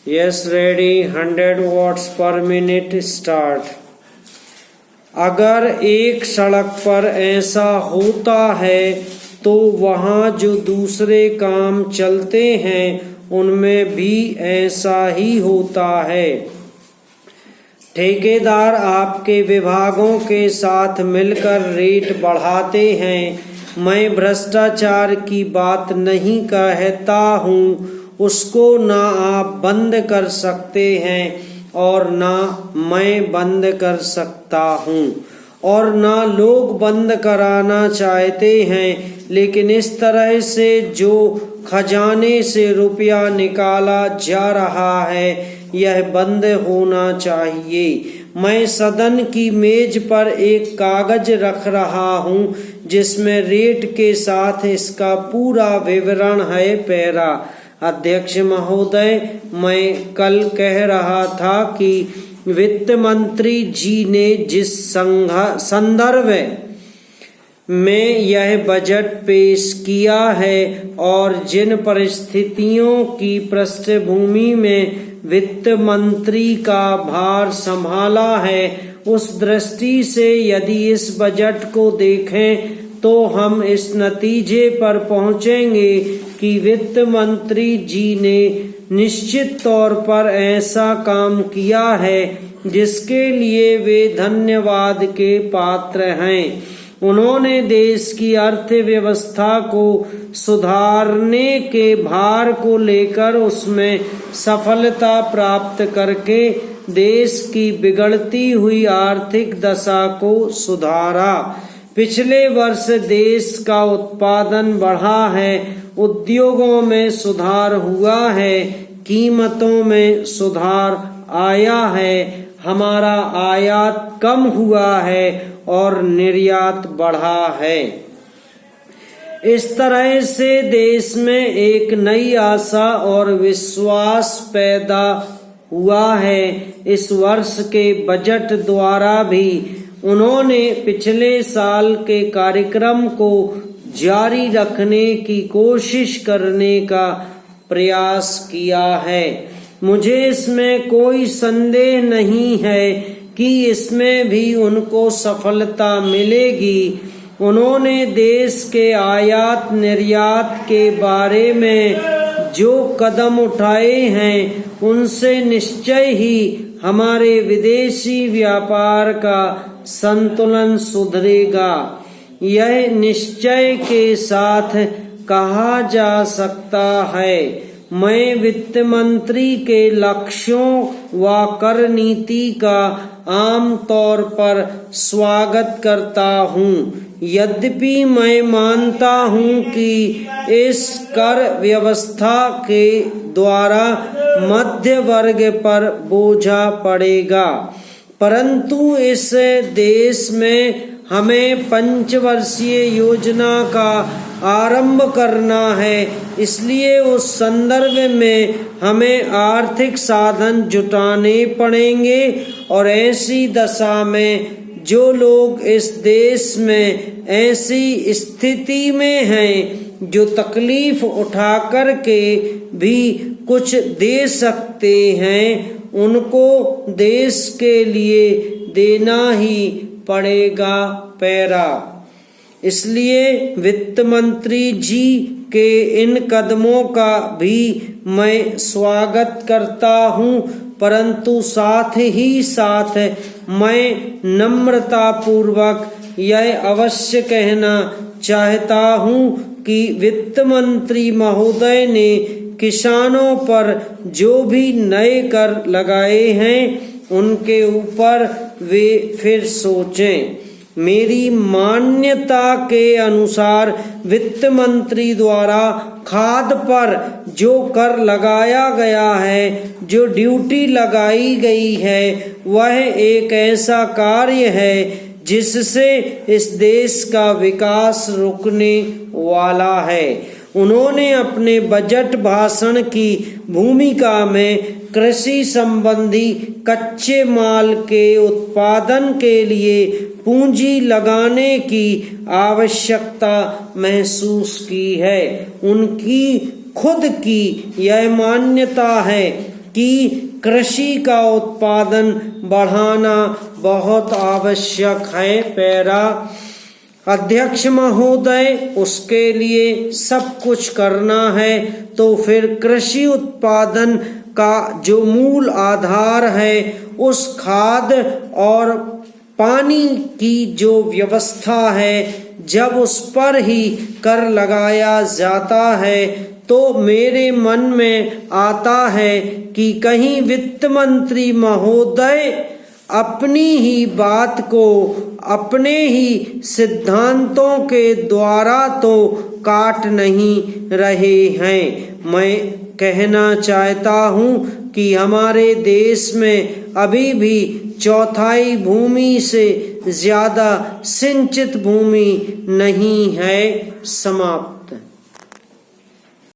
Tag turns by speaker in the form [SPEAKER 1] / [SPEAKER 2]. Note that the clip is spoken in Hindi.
[SPEAKER 1] Yes, ready. 100 watts per minute start. अगर एक सड़क पर ऐसा होता है तो वहाँ जो दूसरे काम चलते हैं उनमें भी ऐसा ही होता है। ठेकेदार आपके विभागों के साथ मिलकर रेट बढ़ाते हैं। मैं भ्रष्टाचार की बात नहीं कहता हूँ, उसको ना आप बंद कर सकते हैं और ना मैं बंद कर सकता हूँ और ना लोग बंद कराना चाहते हैं, लेकिन इस तरह से जो खजाने से रुपया निकाला जा रहा है यह बंद होना चाहिए। मैं सदन की मेज पर एक कागज रख रहा हूँ जिसमें रेट के साथ इसका पूरा विवरण है। पैरा। अध्यक्ष महोदय, मैं कल कह रहा था कि वित्त मंत्री जी ने जिस संदर्भ में यह बजट पेश किया है और जिन परिस्थितियों की पृष्ठभूमि में वित्त मंत्री का भार संभाला है, उस दृष्टि से यदि इस बजट को देखें तो हम इस नतीजे पर पहुंचेंगे कि वित्त मंत्री जी ने निश्चित तौर पर ऐसा काम किया है जिसके लिए वे धन्यवाद के पात्र हैं। उन्होंने देश की अर्थव्यवस्था को सुधारने के भार को लेकर उसमें सफलता प्राप्त करके देश की बिगड़ती हुई आर्थिक दशा को सुधारा। पिछले वर्ष देश का उत्पादन बढ़ा है, उद्योगों में सुधार हुआ है, कीमतों में सुधार आया है, हमारा आयात कम हुआ है और निर्यात बढ़ा है। इस तरह से देश में एक नई आशा और विश्वास पैदा हुआ है। इस वर्ष के बजट द्वारा भी उन्होंने पिछले साल के कार्यक्रम को जारी रखने की कोशिश करने का प्रयास किया है। मुझे इसमें कोई संदेह नहीं है कि इसमें भी उनको सफलता मिलेगी। उन्होंने देश के आयात निर्यात के बारे में जो कदम उठाए हैं उनसे निश्चय ही हमारे विदेशी व्यापार का संतुलन सुधरेगा। यह निश्चय के साथ कहा जा सकता है, मैं वित्त मंत्री के लक्ष्यों व कर नीति का आम तौर पर स्वागत करता हूँ। यद्यपि मैं मानता हूँ कि इस कर व्यवस्था के द्वारा मध्य वर्ग पर बोझा पड़ेगा, परंतु इस देश में हमें पंचवर्षीय योजना का आरंभ करना है। इसलिए उस संदर्भ में हमें आर्थिक साधन जुटाने पड़ेंगे और ऐसी दशा में जो लोग इस देश में ऐसी स्थिति में हैं जो तकलीफ उठा कर के भी कुछ दे सकते हैं, उनको देश के लिए देना ही पड़ेगा। पैरा। इसलिए वित्त मंत्री जी के इन कदमों का भी मैं स्वागत करता हूँ, परंतु साथ ही साथ मैं नम्रता पूर्वक यह अवश्य कहना चाहता हूँ कि वित्त मंत्री महोदय ने किसानों पर जो भी नए कर लगाए हैं उनके ऊपर वे फिर सोचें। मेरी मान्यता के अनुसार वित्त मंत्री द्वारा खाद पर जो कर लगाया गया है, जो ड्यूटी लगाई गई है, वह एक ऐसा कार्य है जिससे इस देश का विकास रुकने वाला है। उन्होंने अपने बजट भाषण की भूमिका में कृषि संबंधी कच्चे माल के उत्पादन के लिए पूंजी लगाने की आवश्यकता महसूस की है। उनकी खुद की यह मान्यता है कि कृषि का उत्पादन बढ़ाना बहुत आवश्यक है। पैरा अध्यक्ष महोदय, उसके लिए सब कुछ करना है तो फिर कृषि उत्पादन का जो मूल आधार है उस खाद और पानी की जो व्यवस्था है, जब उस पर ही कर लगाया जाता है तो मेरे मन में आता है कि कहीं वित्त मंत्री महोदय अपनी ही बात को अपने ही सिद्धांतों के द्वारा तो काट नहीं रहे हैं। मैं कहना चाहता हूँ कि हमारे देश में अभी भी चौथाई भूमि से ज्यादा सिंचित भूमि नहीं है। समाप्त।